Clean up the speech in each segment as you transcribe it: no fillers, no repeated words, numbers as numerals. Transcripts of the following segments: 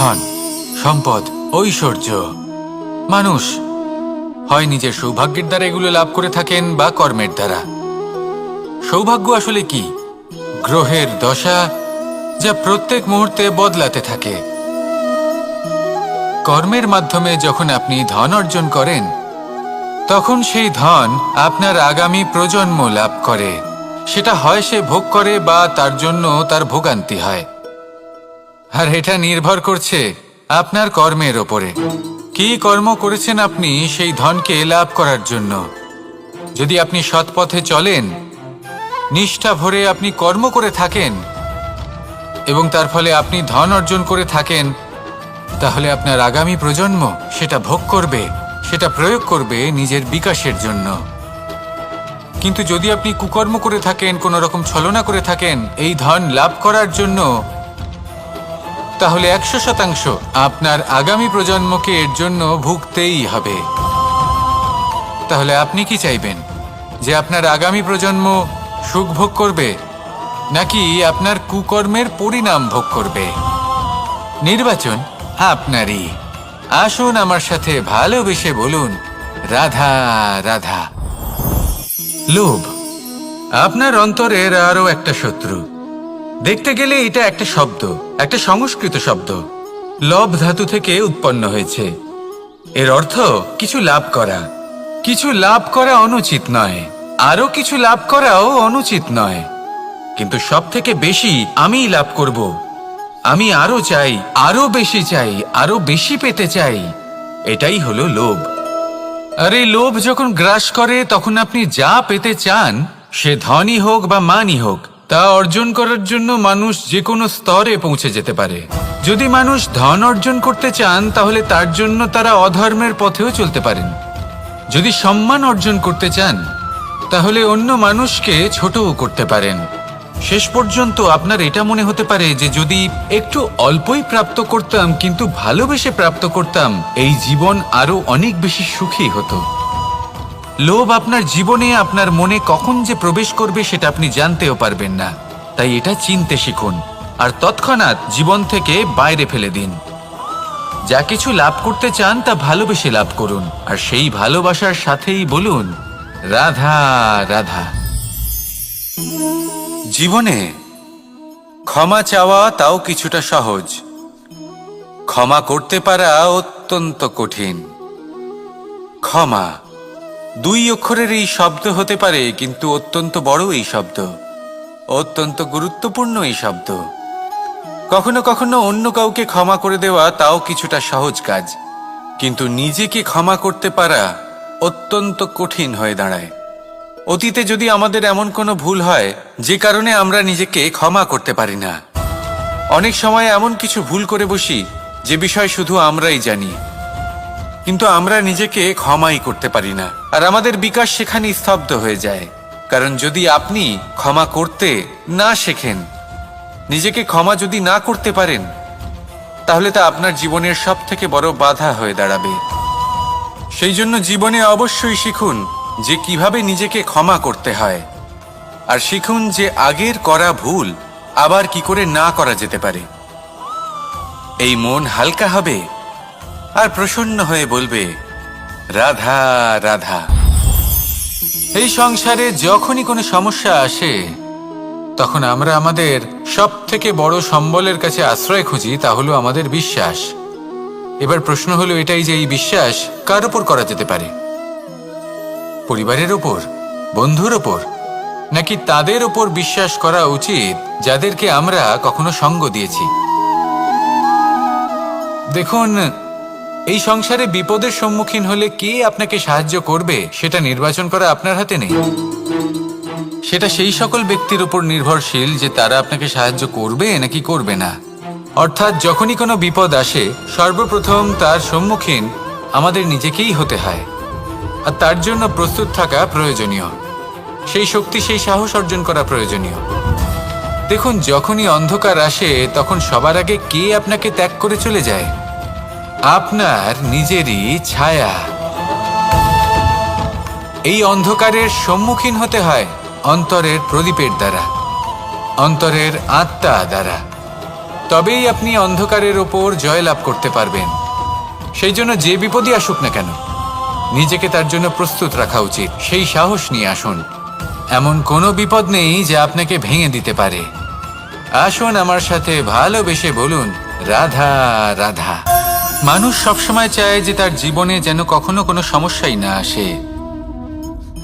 ধন, সম্পদ, ঐশ্বর্য। মানুষ হয় নিজের সৌভাগ্যের দ্বারা এগুলো লাভ করে থাকেন বা কর্মের দ্বারা। সৌভাগ্য আসলে কি? গ্রহের দশা যা প্রত্যেক মুহূর্তে বদলাতে থাকে। কর্মের মাধ্যমে যখন আপনি ধন অর্জন করেন, তখন সেই ধন আপনার আগামী প্রজন্ম লাভ করে। সেটা হয় সে ভোগ করে বা তার জন্য তার ভোগান্তি হয়। আর এটা নির্ভর করছে আপনার কর্মের ওপরে। কি কর্ম করেছেন আপনি সেই ধনকে লাভ করার জন্য? যদি আপনি সৎ পথে চলেন, নিষ্ঠা ভরে আপনি কর্ম করে থাকেন এবং তার ফলে আপনি ধন অর্জন করে থাকেন, তাহলে আপনার আগামী প্রজন্ম সেটা ভোগ করবে, সেটা প্রয়োগ করবে নিজের বিকাশের জন্য। কিন্তু যদি আপনি কুকর্ম করে থাকেন, কোনো রকম ছলনা করে থাকেন এই ধন লাভ করার জন্য, তাহলে 100% আপনার আগামী প্রজন্মকে এর জন্য ভুগতেই হবে। তাহলে আপনি কি চাইবেন? যে আপনার আগামী প্রজন্ম সুখ ভোগ করবে, নাকি আপনার কুকর্মের পরিণাম ভোগ করবে? নির্বাচন আপনারই। আসুন আমার সাথে ভালোবেসে বলুন, রাধা রাধা। লোভ আপনার অন্তরের আরো একটা শত্রু। দেখতে গেলে এটা একটা শব্দ, একটা সংস্কৃত শব্দ। লব ধাতু থেকে উৎপন্ন হয়েছে। এর অর্থ কিছু লাভ করা। কিছু লাভ করা অনুচিত নয়, আরো কিছু লাভ করাও অনুচিত নয়, কিন্তু সব থেকে বেশি আমিই লাভ করব, আমি আরো চাই, আরো বেশি চাই, আরো বেশি পেতে চাই, এটাই হলো লোভ। আর এই লোভ যখন গ্রাস করে, তখন আপনি যা পেতে চান, সে ধনই হোক বা মানই হোক, তা অর্জন করার জন্য মানুষ যে কোনো স্তরে পৌঁছে যেতে পারে। যদি মানুষ ধন অর্জন করতে চান, তাহলে তার জন্য তারা অধর্মের পথেও চলতে পারেন। যদি সম্মান অর্জন করতে চান, তাহলে অন্য মানুষকে ছোটও করতে পারেন। শেষ পর্যন্ত আপনার এটা মনে হতে পারে যে যদি একটু অল্পই প্রাপ্ত করতাম, কিন্তু ভালোবেসে প্রাপ্ত করতাম, এই জীবন আরো অনেক বেশি সুখী হতো। লোভ আপনার জীবনে, আপনার মনে কখন যে প্রবেশ করবে সেটা আপনি জানতেও পারবেন না। তাই এটা চিনতে শিখুন আর তৎক্ষণাৎ জীবন থেকে বাইরে ফেলে দিন। যা কিছু লাভ করতে চান তা ভালোবেসে লাভ করুন, আর সেই ভালোবাসার সাথেই বলুন, রাধা রাধা। জীবনে ক্ষমা চাওয়া তাও কিছুটা সহজ, ক্ষমা করতে পারা অত্যন্ত কঠিন। ক্ষমা 2 অক্ষরের এই শব্দ হতে পারে, কিন্তু অত্যন্ত বড় এই শব্দ, অত্যন্ত গুরুত্বপূর্ণ এই শব্দ। কখনো কখনো অন্য কাউকে ক্ষমা করে দেওয়া তাও কিছুটা সহজ কাজ, কিন্তু নিজেকে ক্ষমা করতে পারা অত্যন্ত কঠিন হয়ে দাঁড়ায়। অতীতে যদি আমাদের এমন কোনো ভুল হয় যে কারণে আমরা নিজেকে ক্ষমা করতে পারি না, অনেক সময় এমন কিছু ভুল করে বসি যে বিষয় শুধু আমরাই জানি, কিন্তু আমরা নিজেকে ক্ষমাই করতে পারি না, আর আমাদের বিকাশ সেখানে স্তব্ধ হয়ে যায়। কারণ যদি আপনি ক্ষমা করতে না শেখেন, নিজেকে ক্ষমা যদি না করতে পারেন, তাহলে তা আপনার জীবনের সবথেকে বড় বাধা হয়ে দাঁড়াবে। সেই জন্য জীবনে অবশ্যই শিখুন যে কিভাবে নিজেকে ক্ষমা করতে হয়, আর শিখুন যে আগের করা ভুল আবার কি করে না করা যেতে পারে। এই মন হালকা হবে আর প্রসন্ন হয়ে বলবে, রাধা রাধা। এই সংসারে যখনই কোনো সমস্যা আসে, তখন আমরা আমাদের সব থেকে বড় সম্বলের কাছে আশ্রয় খুঁজি, তা হলো আমাদের বিশ্বাস। এবার প্রশ্ন হলো এটাই যে এই বিশ্বাস কার উপর করা যেতে পারে? পরিবারের ওপর, বন্ধুর ওপর, নাকি তাদের ওপর বিশ্বাস করা উচিত যাদেরকে আমরা কখনো সঙ্গ দিয়েছি? দেখুন, এই সংসারে বিপদের সম্মুখীন হলে কে আপনাকে সাহায্য করবে সেটা নির্বাচন করা আপনার হাতে নেই। সেটা সেই সকল ব্যক্তির উপর নির্ভরশীল যে তারা আপনাকে সাহায্য করবে নাকি করবে না। অর্থাৎ যখনই কোনো বিপদ আসে, সর্বপ্রথম তার সম্মুখীন আমাদের নিজেকেই হতে হয়, আর তার জন্য প্রস্তুত থাকা প্রয়োজনীয়। সেই শক্তি, সেই সাহস অর্জন করা প্রয়োজনীয়। দেখুন, যখনই অন্ধকার আসে, তখন সবার আগে কে আপনাকে ত্যাগ করে চলে যায়? আপনার নিজেরই ছায়া। এই অন্ধকারের সম্মুখীন হতে হয় অন্তরের প্রদীপের দ্বারা, অন্তরের আত্মা দ্বারা। তবেই আপনি অন্ধকারের ওপর জয়লাভ করতে পারবেন। সেই জন্য যে বিপদই আসুক না কেন, নিজেকে তার জন্য প্রস্তুত রাখা উচিত। সেই সাহস নিয়ে আসুন। এমন কোনো বিপদ নেই যা আপনাকে ভেঙে দিতে পারে। আসুন আমার সাথে ভালোবেসে বলুন, রাধা রাধা। মানুষ সবসময় চায় যে তার জীবনে যেন কখনো কোনো সমস্যাই না আসে।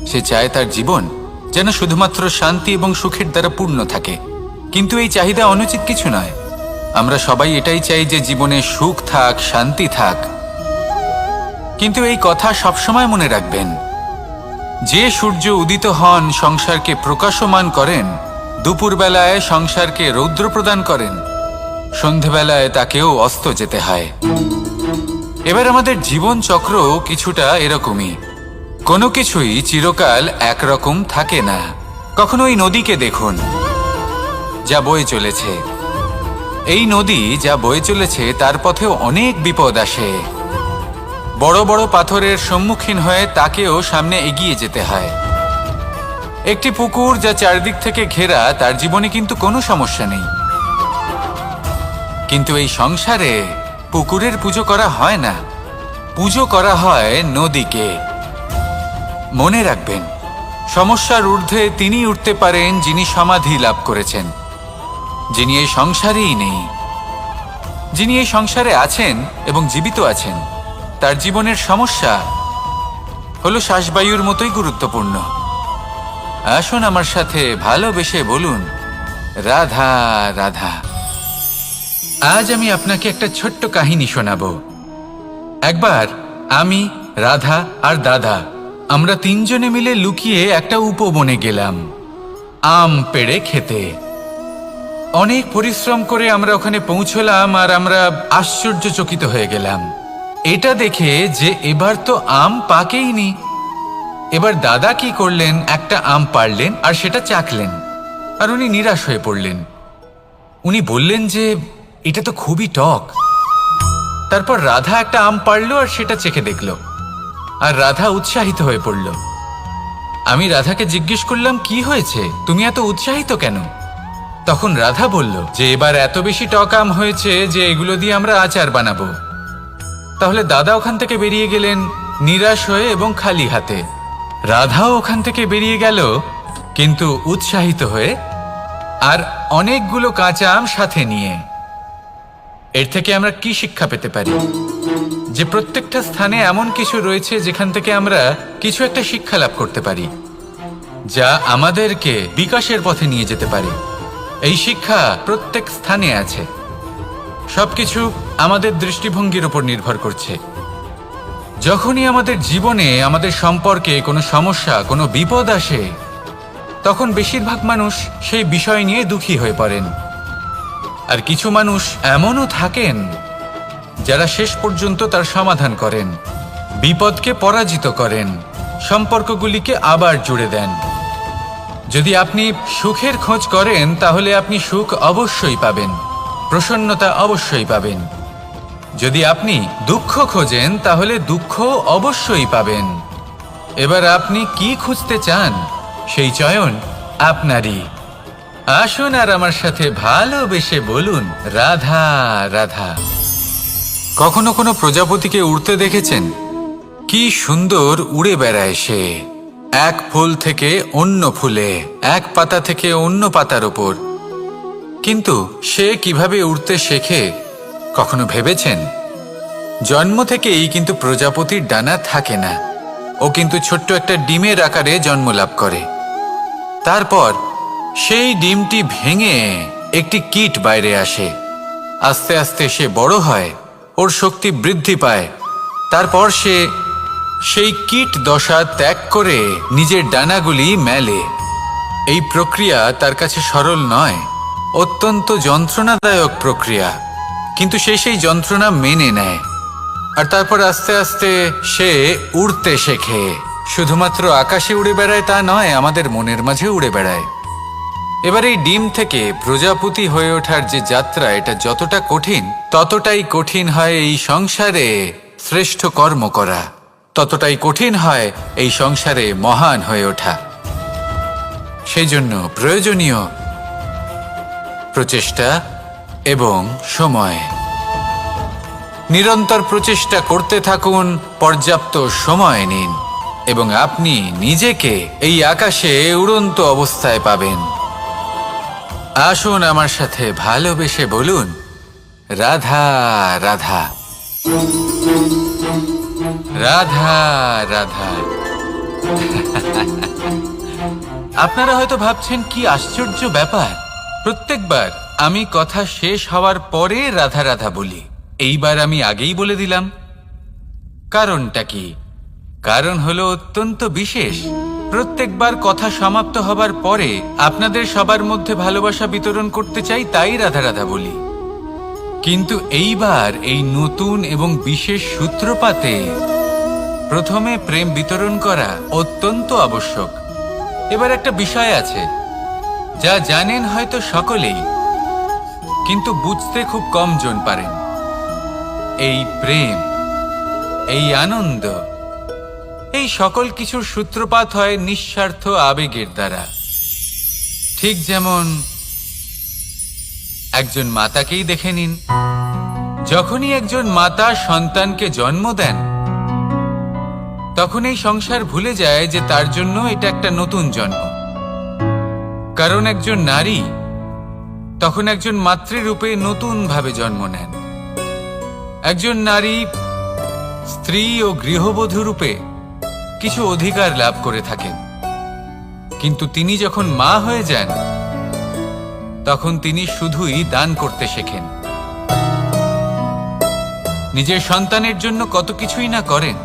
সে চায় তার জীবন যেন শুধুমাত্র শান্তি এবং সুখের দ্বারা পূর্ণ থাকে। কিন্তু এই চাহিদা অনুচিত কিছু নয়। আমরা সবাই এটাই চাই যে জীবনে সুখ থাক, শান্তি থাক। কিন্তু এই কথা সবসময় মনে রাখবেন, যে সূর্য উদিত হন সংসারকে প্রকাশমান করেন, দুপুরবেলায় সংসারকে রৌদ্র প্রদান করেন, সন্ধেবেলায় তাকেও অস্ত যেতে হয়। এবার আমাদের জীবন চক্র কিছুটা এরকমই। কোনো কিছুই চিরকাল একরকম থাকে না। কখনো এই নদীকে দেখুন যা বয়ে চলেছে। এই নদী যা বয়ে চলেছে তার পথেও অনেক বিপদ আসে। বড় বড় পাথরের সম্মুখীন হয়ে তাকেও সামনে এগিয়ে যেতে হয়। একটি পুকুর যা চারদিক থেকে ঘেরা, তার জীবনে কিন্তু কোনো সমস্যা নেই। কিন্তু এই সংসারে পুকুরের পুজো করা হয় না, পুজো করা হয় নদীকে। মনে রাখবেন, সমস্যার ঊর্ধ্বে তিনি উঠতে পারেন যিনি সমাধি লাভ করেছেন, যিনি এই সংসারেই নেই। যিনি এই সংসারে আছেন এবং জীবিত আছেন, তার জীবনের সমস্যা হলো শ্বাসবায়ুর মতোই গুরুত্বপূর্ণ। আসুন আমার সাথে ভালোবেসে বলুন, রাধা রাধা। আজ আমি আপনাকে একটা ছোট্ট কাহিনী শোনাবো। একবার আমি, রাধা আর দাদা, আমরা তিনজনে মিলে লুকিয়ে একটা উপবনে গেলাম আম পেড়ে খেতে। অনেক পরিশ্রম করে আমরা ওখানে পৌঁছলাম আর আমরা আশ্চর্যচকিত হয়ে গেলাম এটা দেখে যে এবার তো আম পাকেইনি। এবার দাদা কি করলেন, একটা আম পাড়লেন আর সেটা চাখলেন, আর উনি নিরাশ হয়ে পড়লেন। উনি বললেন যে এটা তো খুবই টক। তারপর রাধা একটা আম পাড়লো আর সেটা চেখে দেখল, আর রাধা উৎসাহিত হয়ে পড়ল। আমি রাধাকে জিজ্ঞেস করলাম, কি হয়েছে, তুমি এত উৎসাহিত কেন? তখন রাধা বলল যে এবার এত বেশি টক আম হয়েছে যে এগুলো দিয়ে আমরা আচার বানাবো। তাহলে দাদা ওখান থেকে বেরিয়ে গেলেন নিরাশ হয়ে এবং খালি হাতে। রাধাও ওখান থেকে বেরিয়ে গেল কিন্তু উৎসাহিত হয়ে, আর অনেকগুলো কাঁচা আম সাথে নিয়ে। এর থেকে আমরা কি শিক্ষা পেতে পারি? যে প্রত্যেকটা স্থানে এমন কিছু রয়েছে যেখান থেকে আমরা কিছু একটা শিক্ষা লাভ করতে পারি, যা আমাদেরকে বিকাশের পথে নিয়ে যেতে পারে। এই শিক্ষা প্রত্যেক স্থানে আছে। সবকিছু আমাদের দৃষ্টিভঙ্গির উপর নির্ভর করছে। যখনই আমাদের জীবনে, আমাদের সম্পর্কে কোনো সমস্যা, কোনো বিপদ আসে, তখন বেশিরভাগ মানুষ সেই বিষয় নিয়ে দুঃখী হয়ে পড়েন। আর কিছু মানুষ এমনও থাকেন যারা শেষ পর্যন্ত তার সমাধান করেন, বিপদকে পরাজিত করেন, সম্পর্কগুলিকে আবার জুড়ে দেন। যদি আপনি সুখের খোঁজ করেন তাহলে আপনি সুখ অবশ্যই পাবেন, প্রসন্নতা অবশ্যই পাবেন। যদি আপনি দুঃখ খোঁজেন তাহলে দুঃখ অবশ্যই পাবেন। এবার আপনি কি খুঁজতে চান, সেই চয়ন আপনারই। আসুন আর আমার সাথে ভালোবেসে বলুন, রাধা রাধা। কখনো কোনো প্রজাপতিকে উড়তে দেখেছেন? কি সুন্দর উড়ে বেড়ায় সে, এক ফুল থেকে অন্য ফুলে, এক পাতা থেকে অন্য পাতার ওপর। কিন্তু সে কিভাবে উড়তে শেখে কখনো ভেবেছেন? জন্ম থেকেই কিন্তু প্রজাপতির ডানা থাকে না। ও কিন্তু ছোট্ট একটা ডিমের আকারে জন্ম লাভ করে। তারপর সেই ডিমটি ভেঙে একটি কীট বাইরে আসে। আস্তে আস্তে সে বড় হয়, ওর শক্তি বৃদ্ধি পায়। তারপর সে সেই কীট দশা ত্যাগ করে নিজের ডানাগুলি মেলে। এই প্রক্রিয়া তার কাছে সরল নয়, অত্যন্ত যন্ত্রণাদায়ক প্রক্রিয়া, কিন্তু সে সেই যন্ত্রণা মেনে নেয়। আর তারপর আস্তে আস্তে সে উড়তে শেখে। শুধুমাত্র আকাশে উড়ে বেড়ায় তা নয়, আমাদের মনের মাঝে উড়ে বেড়ায়। এবার এই ডিম থেকে প্রজাপতি হয়ে ওঠার যে যাত্রা, এটা যতটা কঠিন, ততটাই কঠিন হয় এই সংসারে শ্রেষ্ঠ কর্ম করা, ততটাই কঠিন হয় এই সংসারে মহান হয়ে ওঠা। সেই জন্য প্রয়োজনীয় প্রচেষ্টা এবং সময়। নিরন্তর প্রচেষ্টা করতে থাকুন, পর্যাপ্ত সময় নিন এবং আপনি নিজেকে এই আকাশে উড়ন্ত অবস্থায় পাবেন। আসুন আমার সাথে ভালোবেসে বলুন, রাধা রাধা, রাধা রাধা। আপনারা হয়তো ভাবছেন কি আশ্চর্য ব্যাপার, প্রত্যেকবার আমি কথা শেষ হওয়ার পরে রাধা রাধা বলি। এইবার আমি আগেই বলে দিলাম। কারণটা কি? কারণ হলো অত্যন্ত বিশেষ। প্রত্যেকবার কথা সমাপ্ত হবার পরে আপনাদের সবার মধ্যে ভালোবাসা বিতরণ করতে চাই, তাই রাধা রাধা বলি। কিন্তু এইবার এই নতুন এবং বিশেষ সূত্রপাতে প্রথমে প্রেম বিতরণ করা অত্যন্ত আবশ্যক। এবার একটা বিষয় আছে যা জানেন হয়তো সকলেই, কিন্তু বুঝতে খুব কম জন পারেন। এই প্রেম, এই আনন্দ, এই সকল কিছুর সূত্রপাত হয় নিঃস্বার্থ আবেগের দ্বারা। ঠিক যেমন একজন মাতাকেই দেখে নিন। যখনই একজন মাতা সন্তানকে জন্ম দেন, তখন এই সংসার ভুলে যায় যে তার জন্য এটা একটা নতুন জন্ম। কারণ একজন নারী তখন একজন মাতৃরূপে নতুনভাবে জন্ম নেন। একজন নারী স্ত্রী ও গৃহবধূ রূপে কিছু অধিকার লাভ করে থাকেন, কিন্তু তিনি যখন মা হয়ে যান তখন তিনি শুধুই দান করতে শেখেন। নিজের সন্তানের জন্য কত কিছুই না করেন,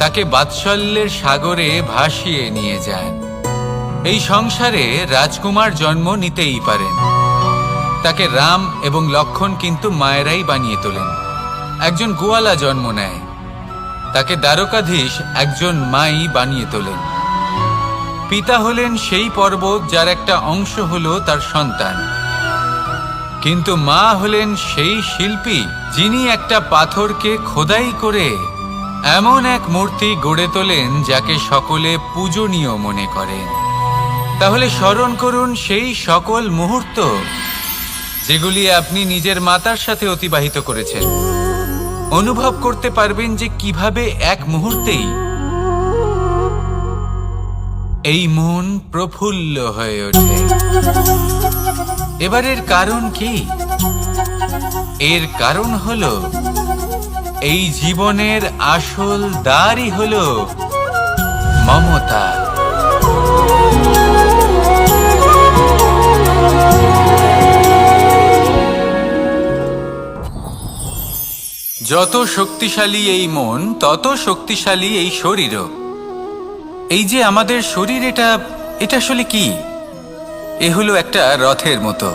তাকে বাৎসল্যের সাগরে ভাসিয়ে নিয়ে যান। এই সংসারে রাজকুমার জন্ম নিতেই পারেন, তাকে রাম এবং লক্ষ্মণ কিন্তু মায়েরাই বানিয়ে তোলেন। একজন গোয়ালা জন্ম নেয়, তাকে দ্বারকাধীশ একজন মাই বানিয়ে তোলেন। পিতা হলেন সেই পর্বত যার একটা অংশ হলো তার সন্তান, কিন্তু মা হলেন সেই শিল্পী যিনি একটা পাথরকে খোদাই করে এমন এক মূর্তি গড়ে তোলেন যাকে সকলে পূজনীয় মনে করেন। তাহলে স্মরণ করুন সেই সকল মুহূর্ত যেগুলি আপনি নিজের মাতার সাথে অতিবাহিত করেছেন। অনুভব করতে পারবেন যে কিভাবে এক মুহূর্তেই এই মন প্রফুল্ল হয়ে ওঠে। এবারের কারণ কি? এর কারণ হলো এই জীবনের আসল দ্বারই হলো মমতা। যত শক্তিশালী এই মন, তত শক্তিশালী এই শরীরও। এই যে আমাদের শরীর, এটা আসলে কি? এ হলো একটা রথের মতো।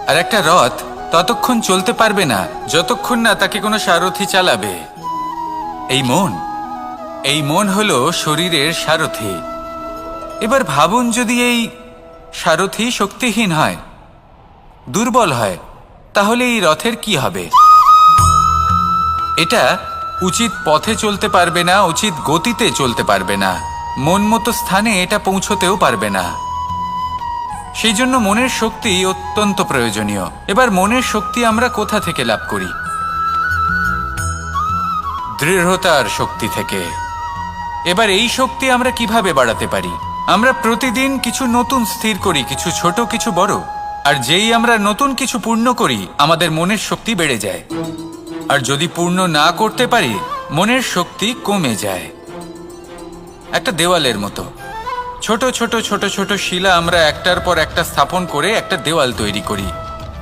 আর একটা রথ ততক্ষণ চলতে পারবে না যতক্ষণ না তাকে কোনো সারথি চালাবে। এই মন হলো শরীরের সারথি। এবার ভাবুন, যদি এই সারথি শক্তিহীন হয়, দুর্বল হয়, তাহলে এই রথের কি হবে? এটা উচিত পথে চলতে পারবে না, উচিত গতিতে চলতে পারবে না, মন মতো স্থানে এটা পৌঁছতেও পারবে না। সেই জন্য মনের শক্তি অত্যন্ত প্রয়োজনীয়। এবার মনের শক্তি আমরা কোথা থেকে লাভ করি? দৃঢ়তার শক্তি থেকে। এবার এই শক্তি আমরা কিভাবে বাড়াতে পারি? আমরা প্রতিদিন কিছু নতুন স্থির করি, কিছু ছোট কিছু বড়। আর যেই আমরা নতুন কিছু পূর্ণ করি, আমাদের মনের শক্তি বেড়ে যায়। আর যদি পূর্ণ না করতে পারি, মনের শক্তি কমে যায়। একটা দেওয়ালের মতো ছোট ছোট ছোট ছোট শিলা আমরা একটার পর একটা স্থাপন করে একটা দেওয়াল তৈরি করি।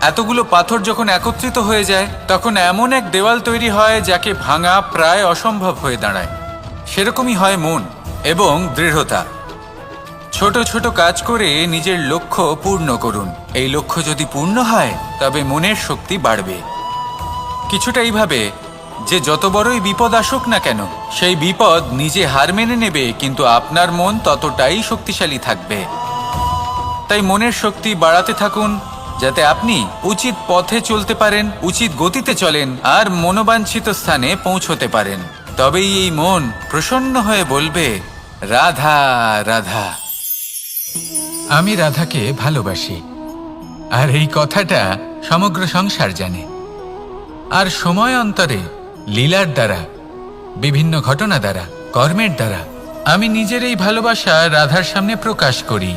এতগুলো পাথর যখন একত্রিত হয়ে যায়, তখন এমন এক দেওয়াল তৈরি হয় যাকে ভাঙা প্রায় অসম্ভব হয়ে দাঁড়ায়। সেরকমই হয় মন এবং দৃঢ়তা। ছোট ছোট কাজ করে নিজের লক্ষ্য পূর্ণ করুন। এই লক্ষ্য যদি পূর্ণ হয়, তবে মনের শক্তি বাড়বে। কিছুটা এইভাবে যে যত বড়ই বিপদ আসুক না কেন, সেই বিপদ নিজে হার মেনে নেবে, কিন্তু আপনার মন ততটাই শক্তিশালী থাকবে। তাই মনের শক্তি বাড়াতে থাকুন, যাতে আপনি উচিত পথে চলতে পারেন, উচিত গতিতে চলেন আর মনোবাঞ্ছিত স্থানে পৌঁছতে পারেন। তবেই এই মন প্রসন্ন হয়ে বলবে, রাধা রাধা। আমি রাধাকে ভালোবাসি। আর এই কথাটা সমগ্র সংসার জানে। আর সময় অন্তরে লীলার দ্বারা, বিভিন্ন ঘটনা দ্বারা, কর্মের দ্বারা আমি নিজের এই ভালোবাসা রাধার সামনে প্রকাশ করি।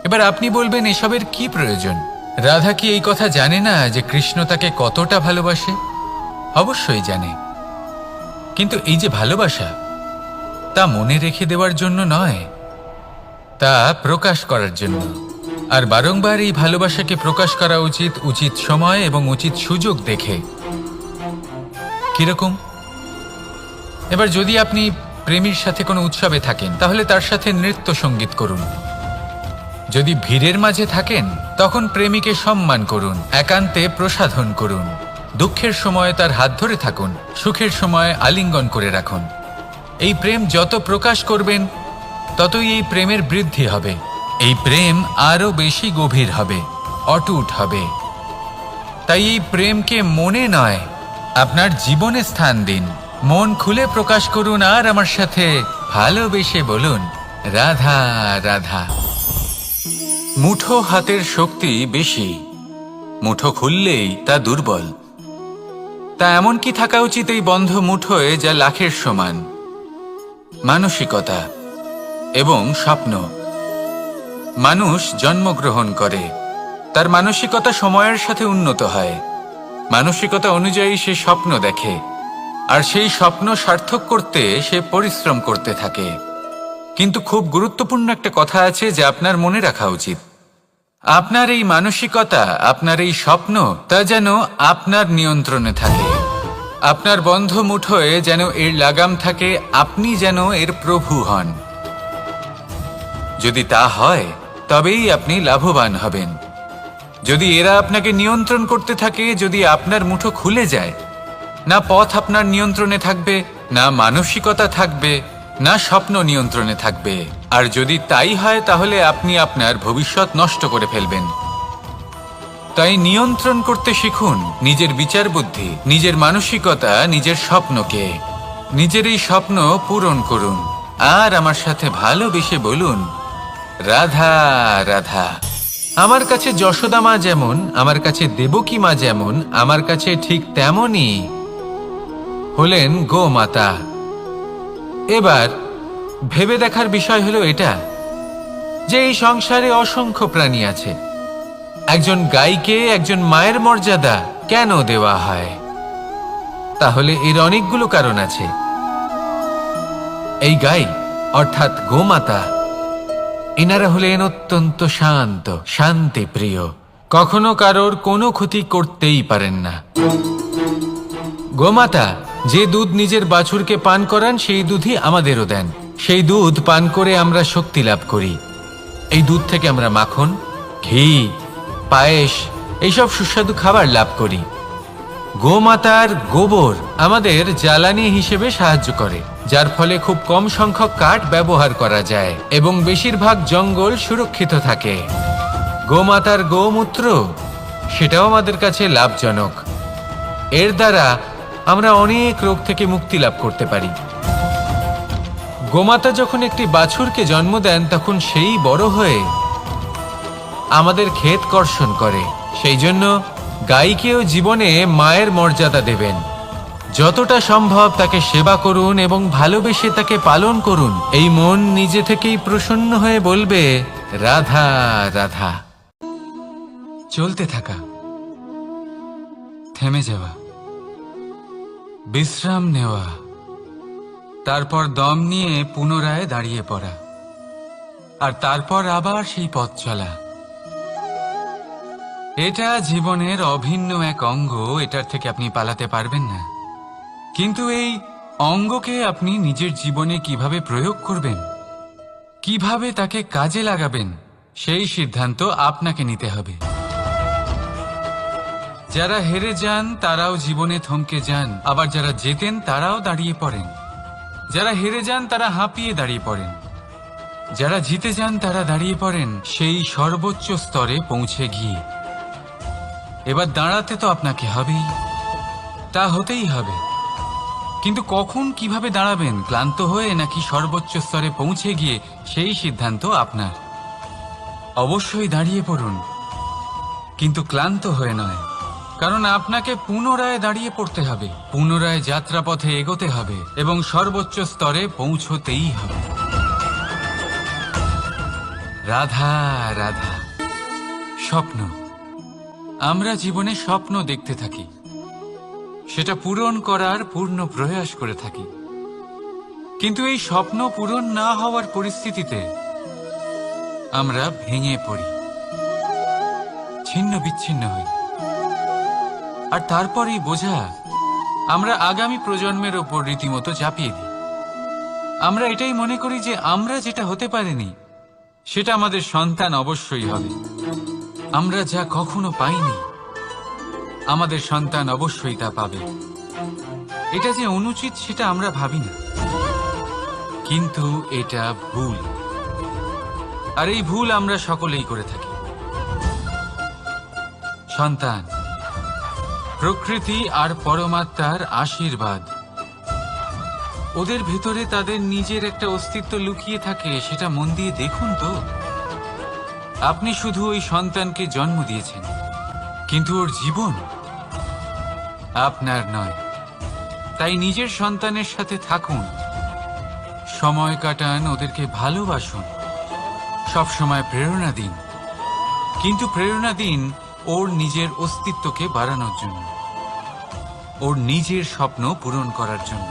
এবার আপনি বলবেন, এসবের কি প্রয়োজন? রাধা কি এই কথা জানে না যে কৃষ্ণ তাকে কতটা ভালোবাসে? অবশ্যই জানে, কিন্তু এই যে ভালোবাসা, তা মনে রেখে দেওয়ার জন্য নয়, তা প্রকাশ করার জন্য। আর বারংবার এই ভালোবাসাকে প্রকাশ করা উচিত, উচিত সময় এবং উচিত সুযোগ দেখে। কিরকম? এবার যদি আপনি প্রেমীর সাথে কোনো উৎসবে থাকেন, তাহলে তার সাথে নৃত্য সঙ্গীত করুন। যদি ভিড়ের মাঝে থাকেন, তখন প্রেমীকে সম্মান করুন, একান্তে প্রসাধন করুন। দুঃখের সময় তার হাত ধরে থাকুন, সুখের সময় আলিঙ্গন করে রাখুন। এই প্রেম যত প্রকাশ করবেন, ততই এই প্রেমের বৃদ্ধি হবে। এই প্রেম আরো বেশি গভীর হবে, অটুট হবে। তাই এই প্রেমকে মনে নয়, আপনার জীবনে স্থান দিন। মন খুলে প্রকাশ করুন আর আমার সাথে ভালোবেসে বলুন, রাধা রাধা। মুঠো হাতের শক্তি বেশি, মুঠো খুললেই তা দুর্বল। তা এমন কি থাকা উচিত এই বন্ধ মুঠোয় যা লাখের সমান? মানসিকতা এবং স্বপ্ন। মানুষ জন্মগ্রহণ করে, তার মানসিকতা সময়ের সাথে উন্নত হয়। মানসিকতা অনুযায়ী সে স্বপ্ন দেখে, আর সেই স্বপ্ন সার্থক করতে সে পরিশ্রম করতে থাকে। কিন্তু খুব গুরুত্বপূর্ণ একটা কথা আছে যা আপনার মনে রাখা উচিত। আপনার এই মানসিকতা, আপনার এই স্বপ্ন, তা যেন আপনার নিয়ন্ত্রণে থাকে। আপনার বন্ধ মুঠোয় যেন এর লাগাম থাকে, আপনি যেন এর প্রভু হন। যদি তা হয়, তবেই আপনি লাভবান হবেন। যদি এরা আপনাকে নিয়ন্ত্রণ করতে থাকে, যদি আপনার মুঠো খুলে যায়, না পথ আপনার নিয়ন্ত্রণে থাকবে, না মানসিকতা থাকবে, না স্বপ্ন নিয়ন্ত্রণে থাকবে। আর যদি তাই হয়, তাহলে আপনি আপনার ভবিষ্যৎ নষ্ট করে ফেলবেন। তাই নিয়ন্ত্রণ করতে শিখুন নিজের বিচার বুদ্ধি, নিজের মানসিকতা, নিজের স্বপ্নকে। নিজের এই স্বপ্ন পূরণ করুন আর আমার সাথে ভালোবেসে বলুন, রাধা রাধা। আমার কাছে যশোদা মা যেমন, আমার কাছে দেবকী মা যেমন, আমার কাছে ঠিক তেমনই হলেন গোমাতা। এবার ভেবে দেখার বিষয় হলো এটা, যে এই সংসারে অসংখ্য প্রাণী আছে। একজন গাইকে একজন মায়ের মর্যাদা কেন দেওয়া হয়? তাহলে এর অনেকগুলো কারণ আছে। এই গাই অর্থাৎ গোমাতা, এনারা হলেন অত্যন্ত শান্ত, শান্তি প্রিয়, কখনো কারোর কোনো ক্ষতি করতেই পারেন না। গোমাতা যে দুধ নিজের বাছুরকে পান করান, সেই দুধই আমাদেরও দেন। সেই দুধ পান করে আমরা শক্তি লাভ করি। এই দুধ থেকে আমরা মাখন, ঘি, পায়েস, এইসব সুস্বাদু খাবার লাভ করি। গোমাতার গোবর আমাদের জ্বালানি হিসেবে সাহায্য করে, যার ফলে খুব কম সংখ্যক কাঠ ব্যবহার করা যায় এবং বেশিরভাগ জঙ্গল সুরক্ষিত থাকে। গোমাতার গোমূত্র, সেটাও আমাদের কাছে লাভজনক। এর দ্বারা আমরা অনেক রোগ থেকে মুক্তি লাভ করতে পারি। গোমাতা যখন একটি বাছুরকে জন্ম দেন, তখন সেই বড় হয়ে আমাদের ক্ষেত কর্ষণ করে। সেই জন্য গাইকেও জীবনে মায়ের মর্যাদা দেবেন। যতটা সম্ভব তাকে সেবা করুন এবং ভালোবেসে তাকে পালন করুন। এই মন নিজে থেকেই প্রসন্ন হয়ে বলবে, রাধা রাধা। চলতে থাকা, থেমে যাওয়া, বিশ্রাম নেওয়া, তারপর দম নিয়ে পুনরায় দাঁড়িয়ে পড়া, আর তারপর আবার সেই পথ চলা। এটা জীবনের অভিন্ন এক অঙ্গ, এটার থেকে আপনি পালাতে পারবেন না। কিন্তু এই অঙ্গকে আপনি নিজের জীবনে কিভাবে প্রয়োগ করবেন, কিভাবে তাকে কাজে লাগাবেন, সেই সিদ্ধান্ত আপনাকে নিতে হবে। যারা হেরে যান তারাও জীবনে থমকে যান, আবার যারা জেতেন তারাও দাঁড়িয়ে পড়েন। যারা হেরে যান তারা হাঁপিয়ে দাঁড়িয়ে পড়েন, যারা জিতে যান তারা দাঁড়িয়ে পড়েন সেই সর্বোচ্চ স্তরে পৌঁছে গিয়ে। এবার দাঁড়াতে তো আপনাকে হবেই, তা হতেই হবে। কিন্তু কখন, কিভাবে দাঁড়াবেন, ক্লান্ত হয়ে নাকি সর্বোচ্চ স্তরে পৌঁছে গিয়ে, সেই সিদ্ধান্ত আপনার। অবশ্যই দাঁড়িয়ে পড়ুন, কিন্তু ক্লান্ত হয়ে নয়, কারণ আপনাকে পুনরায় দাঁড়িয়ে পড়তে হবে, পুনরায় যাত্রাপথে এগোতে হবে এবং সর্বোচ্চ স্তরে পৌঁছতেই হবে। রাধা রাধা। স্বপ্ন, আমরা জীবনে স্বপ্ন দেখতে থাকি, সেটা পূরণ করার পূর্ণ প্রয়াস করে থাকি, কিন্তু এই স্বপ্ন পূরণ না হওয়ার পরিস্থিতিতে আমরা ভেঙে পড়ি, ছিন্ন বিচ্ছিন্ন হই, আর তারপরেই বোঝা আমরা আগামী প্রজন্মের ওপর রীতিমতো চাপিয়ে দিই। আমরা এটাই মনে করি যে আমরা যেটা হতে পারিনি সেটা আমাদের সন্তান অবশ্যই হবে, আমরা যা কখনো পাইনি আমাদের সন্তান অবশ্যই তা পাবে। এটা যে অনুচিত সেটা আমরা ভাবি না, কিন্তু এটা ভুল, আর এই ভুল আমরা সকলেই করে থাকি। সন্তান প্রকৃতি আর পরমাত্মার আশীর্বাদ, ওদের ভেতরে তাদের নিজের একটা অস্তিত্ব লুকিয়ে থাকে, সেটা মন দিয়ে দেখুন তো। আপনি শুধু ওই সন্তানকে জন্ম দিয়েছেন, কিন্তু ওর জীবন আপনার নয়। তাই নিজের সন্তানের সাথে থাকুন, সময় কাটান, ওদেরকে ভালোবাসুন, সবসময় প্রেরণা দিন, কিন্তু প্রেরণা দিন ওর নিজের অস্তিত্বকে বাড়ানোর জন্য, ওর নিজের স্বপ্ন পূরণ করার জন্য,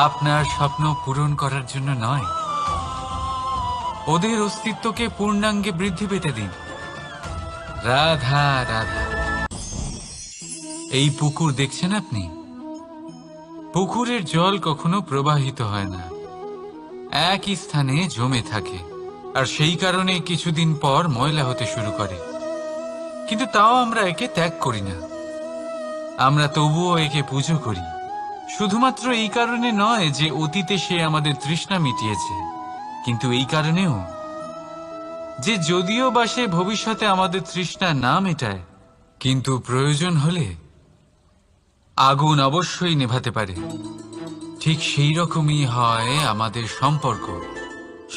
আপনার স্বপ্ন পূরণ করার জন্য নয়। ওদের অস্তিত্বকে পূর্ণাঙ্গে বৃদ্ধি পেতে দিন। রাধা রাধা। এই পুকুর দেখছেন আপনি? পুকুরের জল কখনো প্রবাহিত হয় না, একই স্থানে জমে থাকে, আর সেই কারণে কিছুদিন পর ময়লা হতে শুরু করে, কিন্তু তাও আমরা একে ত্যাগ করি না, আমরা তবুও একে পুজো করি। শুধুমাত্র এই কারণে নয় যে অতীতে সে আমাদের তৃষ্ণা মিটিয়েছে, কিন্তু এই কারণেও যে যদিও বা সে ভবিষ্যতে আমাদের তৃষ্ণা না মেটায়, কিন্তু প্রয়োজন হলে আগুন অবশ্যই নেভাতে পারে। ঠিক সেই রকমই হয় আমাদের সম্পর্ক,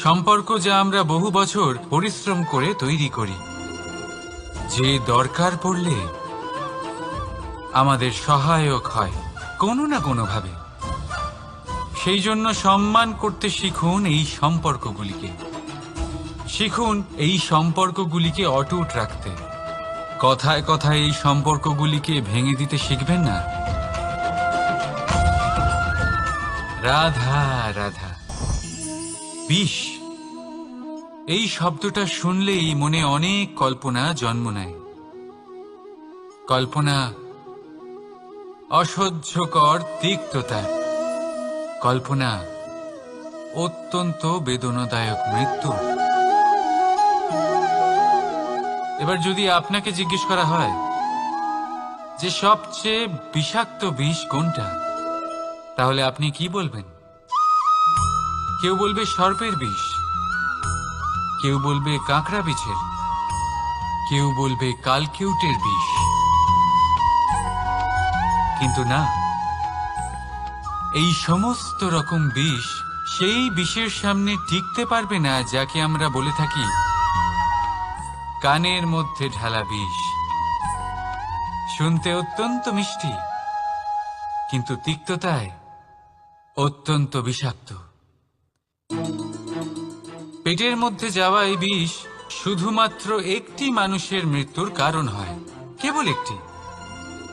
সম্পর্ক যা আমরা বহু বছর পরিশ্রম করে তৈরি করি, যে দরকার পড়লে আমাদের সহায়ক হয় কোনো না কোনোভাবে। সেই জন্য সম্মান করতে শিখুন এই সম্পর্কগুলিকে, শিখুন এই সম্পর্কগুলিকে অটুট রাখতে। কথায় কথায় এই সম্পর্কগুলিকে ভেঙে দিতে শিখবেন না। রাধা রাধা। বিষ, এই শব্দটা শুনলেই মনে অনেক কল্পনা জন্ম নেয়। কল্পনা অসহ্যকর তিক্ততা, কল্পনা অত্যন্ত বেদনাদায়ক মৃত্যু। এবার যদি আপনাকে জিজ্ঞেস করা হয় যে সবচেয়ে বিষাক্ত বিষ কোনটা, তাহলে আপনি কি বলবেন? কেউ বলবে সর্পের বিষ, কেউ বলবে কাঁকড়া বিছের, কেউ বলবে কালকিউটের বিষ, কিন্তু না, এই সমস্ত রকম বিষ সেই বিষের সামনে টিকতে পারবে না যাকে আমরা বলে থাকি কানের মধ্যে ঢালা বিষ। শুনতে অত্যন্ত মিষ্টি, কিন্তু তিক্ততায় অত্যন্ত বিষাক্ত। পেটের মধ্যে যাওয়া এই বিষ শুধুমাত্র একটি মানুষের মৃত্যুর কারণ হয়, কেবল একটি,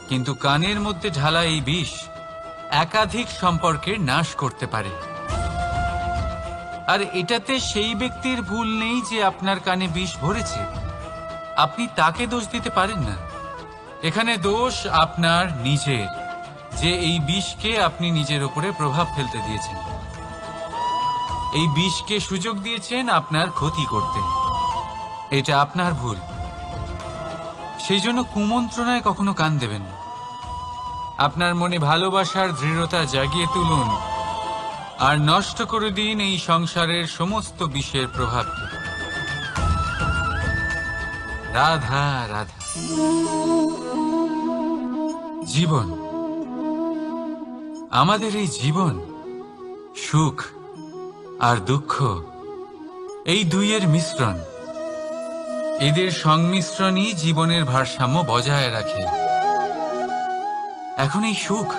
কিন্তু কানের মধ্যে ঢালা এই বিষ একাধিক সম্পর্কের নাশ করতে পারে। আর এটাতে সেই ব্যক্তির ভুল নেই যে আপনার কানে বিষ ভরেছে, আপনি তাকে দোষ দিতে পারেন না। এখানে দোষ আপনার নিজের, যে এই বিষকে আপনি নিজের উপরে প্রভাব ফেলতে দিয়েছেন, এই বিষকে সুযোগ দিয়েছেন আপনার ক্ষতি করতে। এটা আপনার ভুল। সেই জন্য কুমন্ত্রণায় কখনো কান দেবেন না। আপনার মনে ভালোবাসার দৃঢ়তা জাগিয়ে তুলুন আর নষ্ট করে দিন এই সংসারের সমস্ত বিষের প্রভাবকে। রাধা রাধা। জীবন, আমাদের এই জীবন, সুখ আর দুঃখ, এই দুইয়ের মিশ্রণ। এদের সংমিশ্রণই জীবনের ভারসাম্য বজায় রাখে। এখন এই সুখ,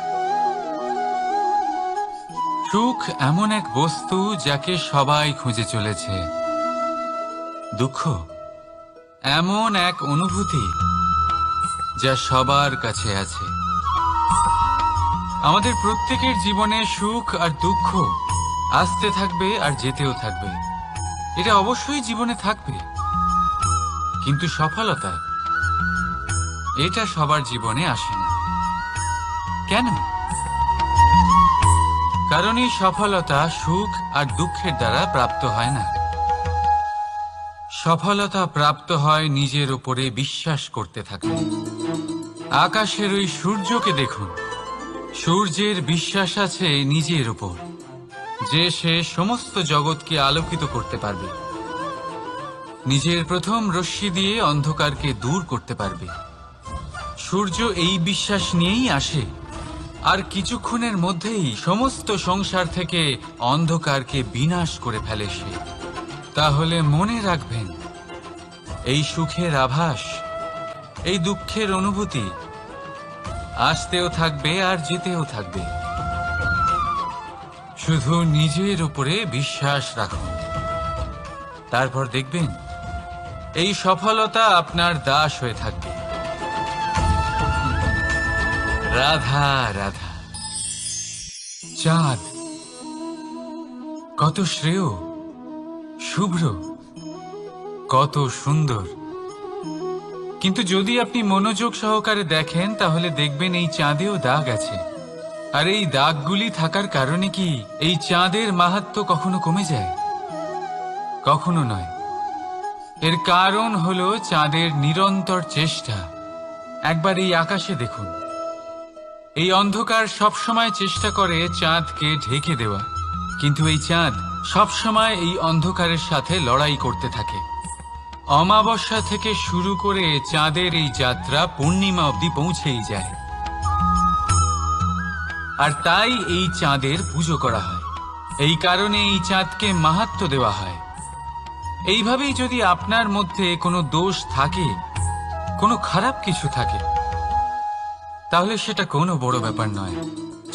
সুখ এমন এক বস্তু যাকে সবাই খুঁজে চলেছে। দুঃখ এমন এক অনুভূতি যা সবার কাছে আছে। আমাদের প্রত্যেকের জীবনে সুখ আর দুঃখ আসতে থাকবে আর যেতেও থাকবে। এটা অবশ্যই জীবনে থাকবে, কিন্তু সফলতা এটা সবার জীবনে আসে না। কেন? কারণ এই সফলতা সুখ আর দুঃখের দ্বারা প্রাপ্ত হয় না। সফলতা প্রাপ্ত হয় নিজের উপরে বিশ্বাস করতে থাকলে। আকাশের ওই সূর্যকে দেখুন, সূর্যের বিশ্বাস আছে নিজের উপর যে সে সমস্ত জগৎকে আলোকিত করতে পারবে, নিজের প্রথম রশ্মি দিয়ে অন্ধকারকে দূর করতে পারবে। সূর্য এই বিশ্বাস নিয়েই আসে, আর কিছুক্ষণের মধ্যেই সমস্ত সংসার থেকে অন্ধকারকে বিনাশ করে ফেলে সে। তাহলে মনে রাখবেন, এই সুখের আভাস, এই দুঃখের অনুভূতি আসতেও থাকবে আর যেতেও থাকবে। শুধু নিজের উপরে বিশ্বাস রাখুন, তারপর দেখবেন এই সফলতা আপনার দাস হয়ে থাকবে। রাধা রাধা। চাঁদ কত শ্রেয়, শুভ্র, কত সুন্দর, কিন্তু যদি আপনি মনোযোগ সহকারে দেখেন তাহলে দেখবেন এই চাঁদেও দাগ আছে। আর এই দাগগুলি থাকার কারণে কি এই চাঁদের মাহাত্ম্য কখনো কমে যায়? কখনো নয়। এর কারণ হলো চাঁদের নিরন্তর চেষ্টা। একবার এই আকাশে দেখুন, এই অন্ধকার সবসময় চেষ্টা করে চাঁদকে ঢেকে দেওয়া, কিন্তু এই চাঁদ সবসময় এই অন্ধকারের সাথে লড়াই করতে থাকে। অমাবস্যা থেকে শুরু করে চাঁদের এই যাত্রা পূর্ণিমা অবধি পৌঁছেই যায়। আর তাই এই চাঁদের পুজো করা হয়, এই কারণে এই চাঁদকে মাহাত্ম্য দেওয়া হয়। এইভাবেই যদি আপনার মধ্যে কোনো দোষ থাকে, কোনো খারাপ কিছু থাকে, তাহলে সেটা কোনো বড় ব্যাপার নয়।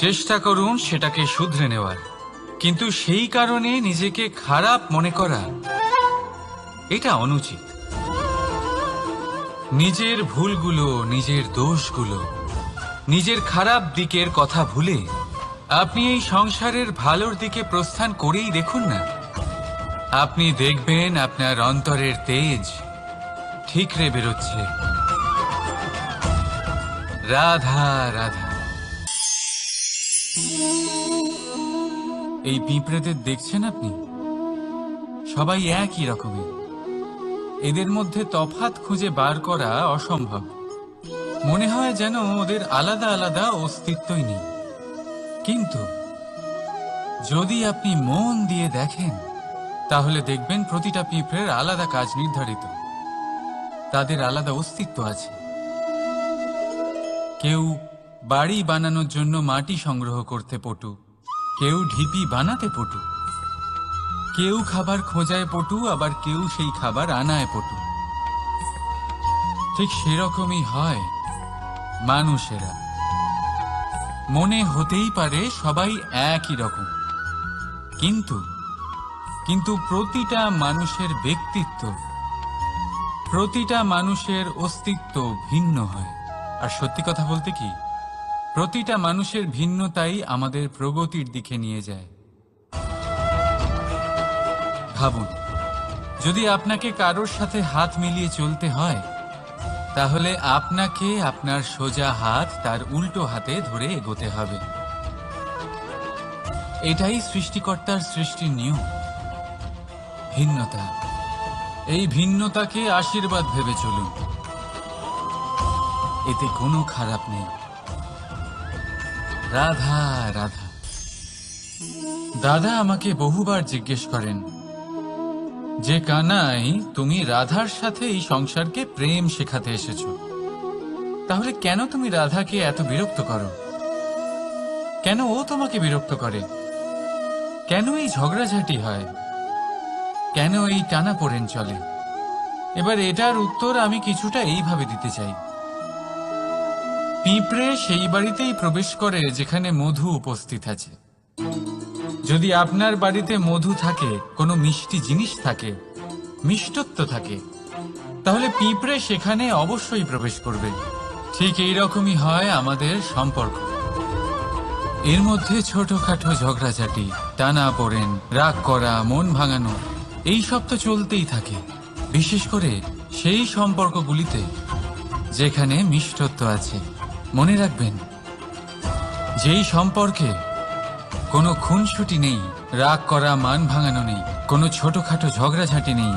চেষ্টা করুন সেটাকে শুধরে নেওয়ার, কিন্তু সেই কারণে নিজেকে খারাপ মনে করা এটা অনুচিত। নিজের ভুলগুলো, নিজের দোষগুলো, নিজের খারাপ দিকের কথা ভুলে আপনি এই সংসারের ভালোর দিকে প্রস্থান করেই দেখুন না। আপনি দেখবেন আপনার অন্তরের তেজ ঠিকরে বেরোচ্ছে। রাধা রাধা। এই পিঁপড়েদের দেখছেন আপনি? সবাই একই রকমের। এদের মধ্যে তফাৎ খুঁজে বার করা অসম্ভব। মনে হয় যেন ওদের আলাদা আলাদা অস্তিত্বই নেই। কিন্তু যদি আপনি মন দিয়ে দেখেন তাহলে দেখবেন প্রতিটা পিঁপড়ের আলাদা কাজ নির্ধারিত, তাদের আলাদা অস্তিত্ব আছে। কেউ বাড়ি বানানোর জন্য মাটি সংগ্রহ করতে পটু, কেউ ঢিপি বানাতে পটু, কেউ খাবার খোঁজায় পটু, আবার কেউ সেই খাবার আনায় পটু। ঠিক সেরকমই হয় মানুষেরা। মনে হতেই পারে সবাই একই রকম, কিন্তু প্রতিটা মানুষের ব্যক্তিত্ব, প্রতিটা মানুষের অস্তিত্ব ভিন্ন হয়। আর সত্যি কথা বলতে কি, প্রতিটা মানুষের ভিন্নতাই আমাদের প্রগতির দিকে নিয়ে যায়। ভাবুন, যদি আপনাকে কারোর সাথে হাত মিলিয়ে চলতে হয়, তাহলে আপনাকে আপনার সোজা হাত তার উল্টো হাতে ধরে এগোতে হবে। এটাই সৃষ্টিকর্তার সৃষ্টির নিয়ম। ভিন্নতা, এই ভিন্নতাকে আশীর্বাদ ভেবে চলুন, এতে কোনো খারাপ নেই। রাধা রাধা। দাদা আমাকে বহুবার জিজ্ঞেস করেন যে কানাই, তুমি রাধার সাথে এই সংসারকে প্রেম শেখাতে এসেছো, তাহলে কেন তুমি রাধাকে এত বিরক্ত করো? কেন ও তোমাকে বিরক্ত করে? কেন এই ঝগড়াঝাটি হয়? কেন এই টানাপোড়েন চলে? এবার এটার উত্তর আমি কিছুটা এইভাবে দিতে চাই। পিঁপড়ে সেই বাড়িতেই প্রবেশ করে যেখানে মধু উপস্থিত আছে। যদি আপনার বাড়িতে মধু থাকে, কোনো মিষ্টি জিনিস থাকে, মিষ্টত্ব থাকে, তাহলে পিঁপড়ে সেখানে অবশ্যই প্রবেশ করবে। ঠিক এইরকমই হয় আমাদের সম্পর্ক। এর মধ্যে ছোটখাটো ঝগড়াঝাটি, টানাপোড়েন, রাগ করা, মন ভাঙানো, এই সব তো চলতেই থাকে। বিশেষ করে সেই সম্পর্কগুলিতে যেখানে মিষ্টত্ব আছে। মনে রাখবেন, যেই সম্পর্কে কোনো খুনসুটি নেই, রাগ করা, মান ভাঙানো নেই, কোনো ছোটখাটো ঝগড়াঝাটি নেই,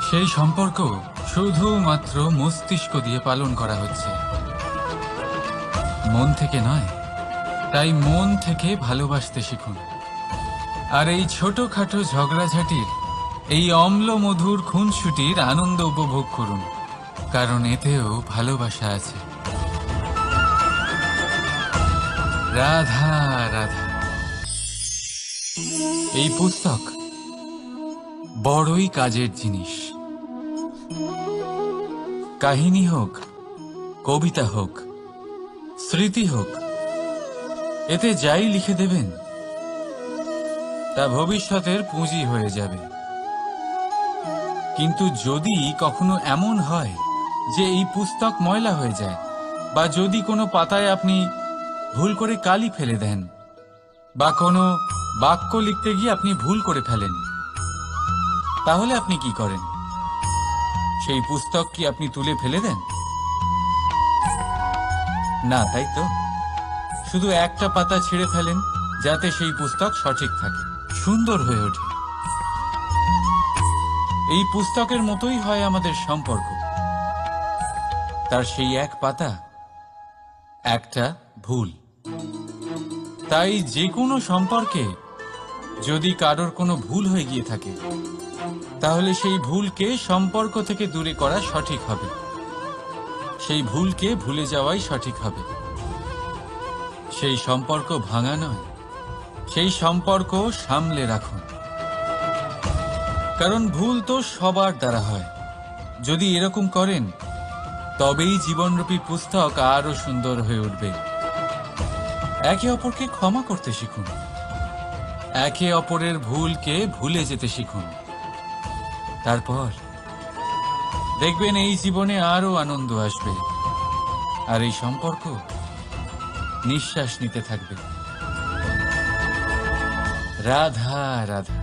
সেই সম্পর্ক শুধুমাত্র মস্তিষ্ক দিয়ে পালন করা হচ্ছে, মন থেকে নয়। তাই মন থেকে ভালোবাসতে শিখুন। আর এই ছোটখাটো ঝগড়াঝাটির, এই অম্ল মধুর খুনসুটির আনন্দ উপভোগ করুন, কারণ এতেও ভালোবাসা আছে। রাধা রাধা। এই পুস্তক বড়ই কাজের জিনিস। কাহিনী হোক, কবিতা হোক, স্মৃতি হোক, এতে যাই লিখে দেবেন তা ভবিষ্যতের পুঁজি হয়ে যাবে। কিন্তু যদি কখনো এমন হয় যে এই পুস্তক ময়লা হয়ে যায়, বা যদি কোনো পাতায় আপনি ভুল করে কালি ফেলে দেন, বা কোনো বাক্য লিখতে গিয়ে আপনি ভুল করে ফেলেন, তাহলে আপনি কি করেন? সেই পুস্তক কি আপনি তুলে ফেলে দেন? না, তাই তো। শুধু একটা পাতা ছিঁড়ে ফেলেন, যাতে সেই পুস্তক সঠিক থাকে, সুন্দর হয়ে ওঠে। এই পুস্তকের মতোই হয় আমাদের সম্পর্ক। তার সেই এক পাতা, একটা ভুল। তাই যে কোনো সম্পর্কে যদি কারোর কোনো ভুল হয়ে গিয়ে থাকে, তাহলে সেই ভুলকে সম্পর্ক থেকে দূরে করা সঠিক হবে। সেই ভুলকে ভুলে যাওয়াই সঠিক হবে। সেই সম্পর্ক ভাঙা নয়, সেই সম্পর্ক সামলে রাখুন। কারণ ভুল তো সবার দ্বারা হয়। যদি এরকম করেন, তবেই জীবনরূপী পুস্তক আরো সুন্দর হয়ে উঠবে। একে অপরকে ক্ষমা করতে শিখুন, একে অপরের ভুলকে ভুলে যেতে শিখুন। তারপর দেখবেন এই জীবনে আরো আনন্দ আসবে, আর এই সম্পর্ক নিঃশ্বাস নিতে থাকবে। রাধা রাধা।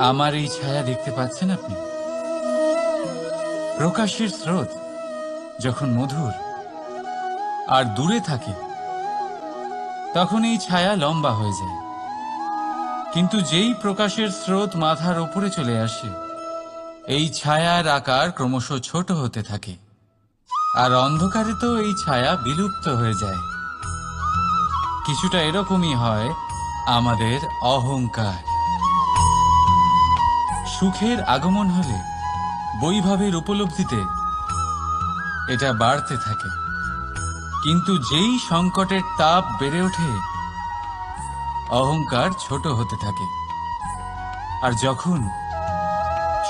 আমার এই ছায়া দেখতে পাচ্ছেন আপনি? প্রকাশের স্রোত যখন মধুর আর দূরে থাকে, তখন এই ছায়া লম্বা হয়ে যায়। কিন্তু যেই প্রকাশের স্রোত মাথার উপরে চলে আসে, এই ছায়ার আকার ক্রমশ ছোট হতে থাকে, আর অন্ধকারে তো এই ছায়া বিলুপ্ত হয়ে যায়। কিছুটা এরকমই হয় আমাদের অহংকার। সুখের আগমন হলে, বৈভবের উপলব্ধিতে এটা বাড়তে থাকে। কিন্তু যেই সংকটের তাপ বেড়ে ওঠে, অহংকার ছোট হতে থাকে। আর যখন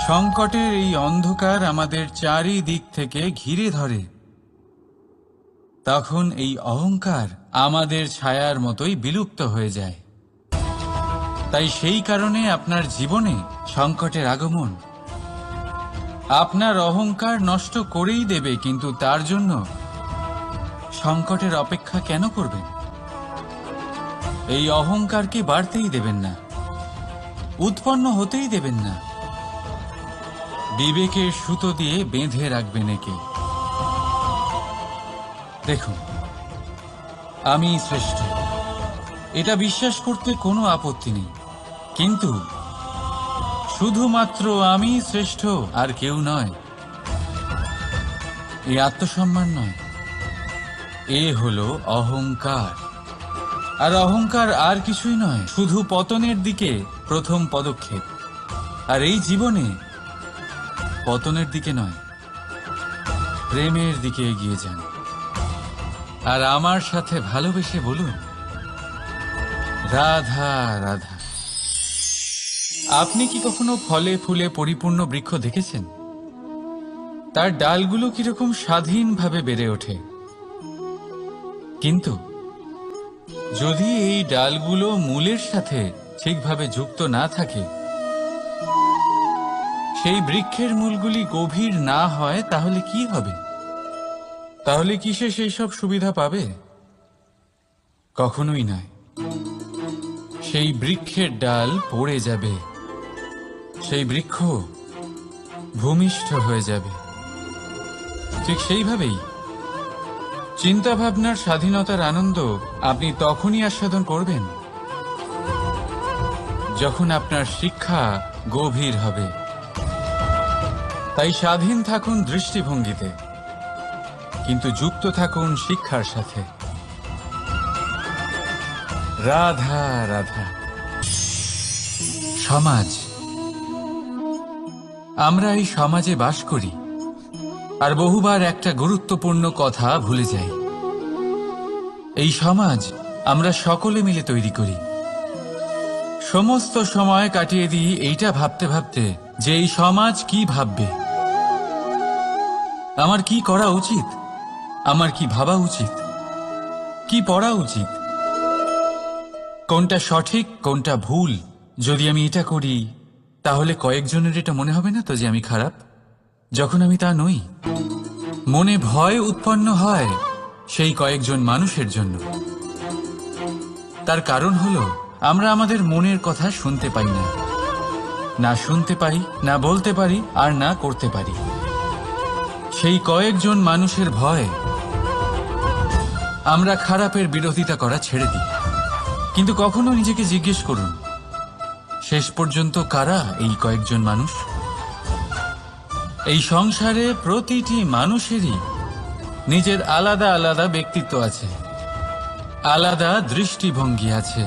সংকটের এই অন্ধকার আমাদের চারিদিক থেকে ঘিরে ধরে, তখন এই অহংকার আমাদের ছায়ার মতোই বিলুপ্ত হয়ে যায়। তাই সেই কারণে আপনার জীবনে সংকটের আগমন আপনার অহংকার নষ্ট করেই দেবে, কিন্তু তার জন্য সংকটের অপেক্ষা কেন করবেন? এই অহংকারকে বাড়তেই দেবেন না, উৎপন্ন হতেই দেবেন না। বিবেকের সুতো দিয়ে বেঁধে রাখবেন একে। দেখুন, আমি শ্রেষ্ঠ, এটা বিশ্বাস করতে কোনো আপত্তি নেই। কিন্তু শুধুমাত্র আমি শ্রেষ্ঠ, আর কেউ নয়, এই আত্মসম্মান নয়, এ হলো অহংকার। আর অহংকার আর কিছুই নয়, শুধু পতনের দিকে প্রথম পদক্ষেপ। আর এই জীবনে পতনের দিকে নয়, প্রেমের দিকে এগিয়ে যান। আর আমার সাথে ভালোবেসে বলুন, রাধা রাধা। আপনি কি কখনো ফলে ফুলে পরিপূর্ণ বৃক্ষ দেখেছেন? তার ডালগুলো কিরকম স্বাধীনভাবে বেড়ে ওঠে, কিন্তু যদি এই ডালগুলো মূলের সাথে ঠিকভাবে যুক্ত না থাকে, সেই বৃক্ষের মূলগুলি গভীর না হয়, তাহলে কি হবে? তাহলে কি সে সেই সব সুবিধা পাবে? কখনোই নয়। সেই বৃক্ষের ডাল পড়ে যাবে, সেই বৃক্ষ ভূমিষ্ঠ হয়ে যাবে। ঠিক সেইভাবেই চিন্তা ভাবনার স্বাধীনতার আনন্দ আপনি তখনই আস্বাদন করবেন যখন আপনার শিক্ষা গভীর হবে। তাই স্বাধীন থাকুন দৃষ্টিভঙ্গিতে, কিন্তু যুক্ত থাকুন শিক্ষার সাথে। রাধা রাধা। সমাজ, আমরা এই সমাজে বাস করি আর বহুবার একটা গুরুত্বপূর্ণ কথা ভুলে যাই। এই সমাজ আমরা সকলে মিলে তৈরি করি। সমস্ত সময় কাটিয়ে দিই এইটা ভাবতে ভাবতে যে এই সমাজ কি ভাববে, আমার কি করা উচিত, আমার কি ভাবা উচিত, কি পড়া উচিত, কোনটা সঠিক কোনটা ভুল। যদি আমি এটা করি তাহলে কয়েকজনের এটা মনে হবে না তো যে আমি খারাপ, যখন আমি তা নই। মনে ভয় উৎপন্ন হয় সেই কয়েকজন মানুষের জন্য। তার কারণ হলো আমরা আমাদের মনের কথা শুনতে পাই না, না শুনতে পাই, না বলতে পারি, আর না করতে পারি। সেই কয়েকজন মানুষের ভয় আমরা খারাপের বিরোধিতা করা ছেড়ে দিই। কিন্তু কখনো নিজেকে জিজ্ঞেস করুন, শেষ পর্যন্ত কারা এই কয়েকজন মানুষ? এই সংসারে প্রতিটি মানুষেরই নিজের আলাদা আলাদা ব্যক্তিত্ব আছে, আলাদা দৃষ্টিভঙ্গি আছে।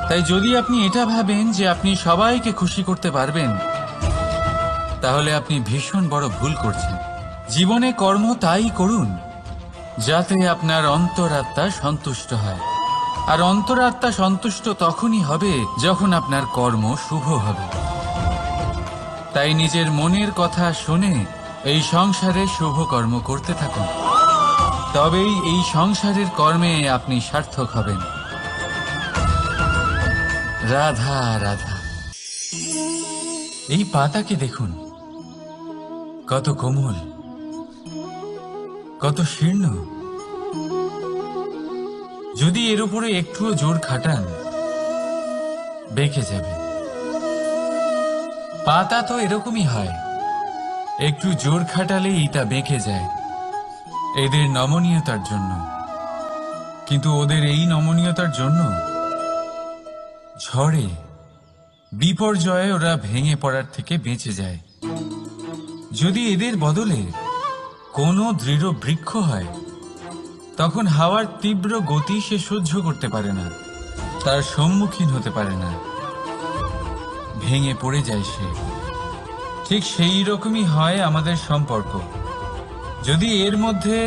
তাই যদি আপনি এটা ভাবেন যে আপনি সবাইকে খুশি করতে পারবেন, তাহলে আপনি ভীষণ বড় ভুল করছেন। জীবনে কর্ম তাই করুন যাতে আপনার অন্তরাত্মা সন্তুষ্ট হয়, আর অন্তরাত্মা সন্তুষ্ট তখনই হবে যখন আপনার কর্ম শুভ হবে। তাই নিজের মনের কথা শুনে এই সংসারে শুভ কর্ম করতে থাকুন, তবেই এই সংসারের কর্মে আপনি সার্থক হবেন। রাধা রাধা। এই পাতাকে দেখুন, কত কোমল, কত শীর্ণ। যদি এর উপরে একটুও জোর খাটান, বেঁকে যাবে। পাতা তো এরকমই হয়, একটু জোর খাটালেই তা বেঁকে যায় এদের নমনীয়তার জন্য। কিন্তু ওদের এই নমনীয়তার জন্য ঝড়ে বিপর্যয়ে ওরা ভেঙে পড়ার থেকে বেঁচে যায়। যদি এদের বদলে কোনো দৃঢ় বৃক্ষ হয়, তখন হাওয়ার তীব্র গতি সে সহ্য করতে পারে না, তার সম্মুখীন হতে পারে না, ভেঙে পড়ে যায় সে। ঠিক সেই রকমই হয় আমাদের সম্পর্ক। যদি এর মধ্যে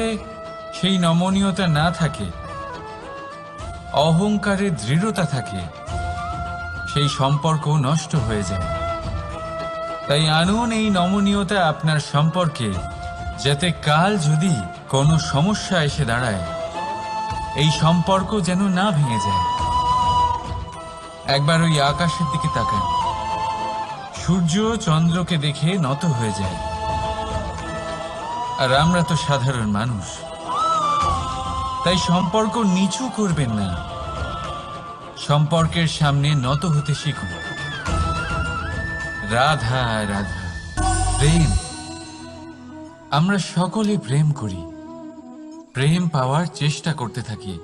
সেই নমনীয়তা না থাকে, অহংকারের দৃঢ়তা থাকে, সেই সম্পর্ক নষ্ট হয়ে যায়। তাই আনুন এই নমনীয়তা আপনার সম্পর্কে, যাতে কাল যদি কোনো সমস্যা এসে দাঁড়ায়, এই সম্পর্ক যেন না ভেঙে যায়। একবার ওই আকাশের দিকে তাকান, সূর্য চন্দ্রকে দেখে নত হয়ে যায়, আর আমরা তো সাধারণ মানুষ। তাই সম্পর্ক নিচু করবেন না, সম্পর্কের সামনে নত হতে শিখুন। রাধা রাধা। প্রেম, আমরা সকলে প্রেম করি, প্রেম পাওয়ার চেষ্টা করতে থাকি।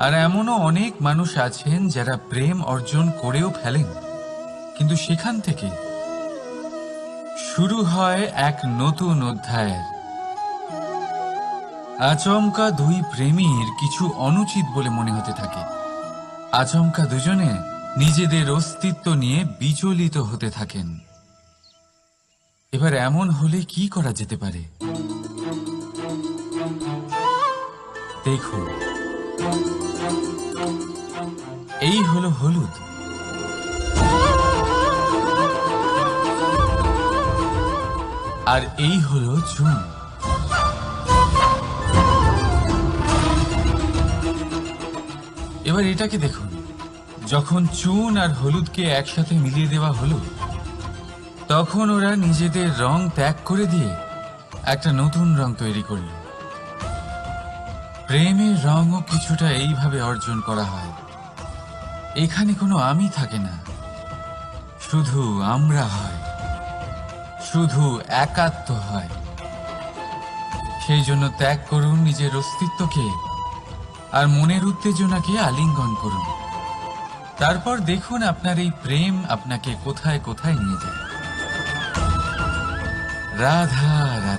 আর এমনও অনেক মানুষ আছেন যারা প্রেম অর্জন করেও ফেলেন, কিন্তু সেখান থেকে শুরু হয় এক নতুন অধ্যায়ের। আচমকা দুই প্রেমীর কিছু অনুচিত বলে মনে হতে থাকে, আচমকা দুজনে নিজেদের অস্তিত্ব নিয়ে বিচলিত হতে থাকেন। এবার এমন হলে কি করা যেতে পারে? দেখুন, এই হলো হলুদ, আর এই হলো চুন। এবার এটাকে দেখুন, যখন চুন আর হলুদকে একসাথে মিলিয়ে দেওয়া হলো, তখন ওরা নিজেদের রং ত্যাগ করে দিয়ে একটা নতুন রং তৈরি করল। প্রেমের রঙও কিছুটা এইভাবে অর্জন করা হয়। এখানে কোনো আমি থাকে না, শুধু আমরা হয়, শুধু একাত্ম হয়। সেই জন্য ত্যাগ করুন নিজের অস্তিত্বকে, আর মনের উত্তেজনাকে আলিঙ্গন করুন। তারপর দেখুন আপনার এই প্রেম আপনাকে কোথায় কোথায় নিয়ে যায়। রাধা রাধা।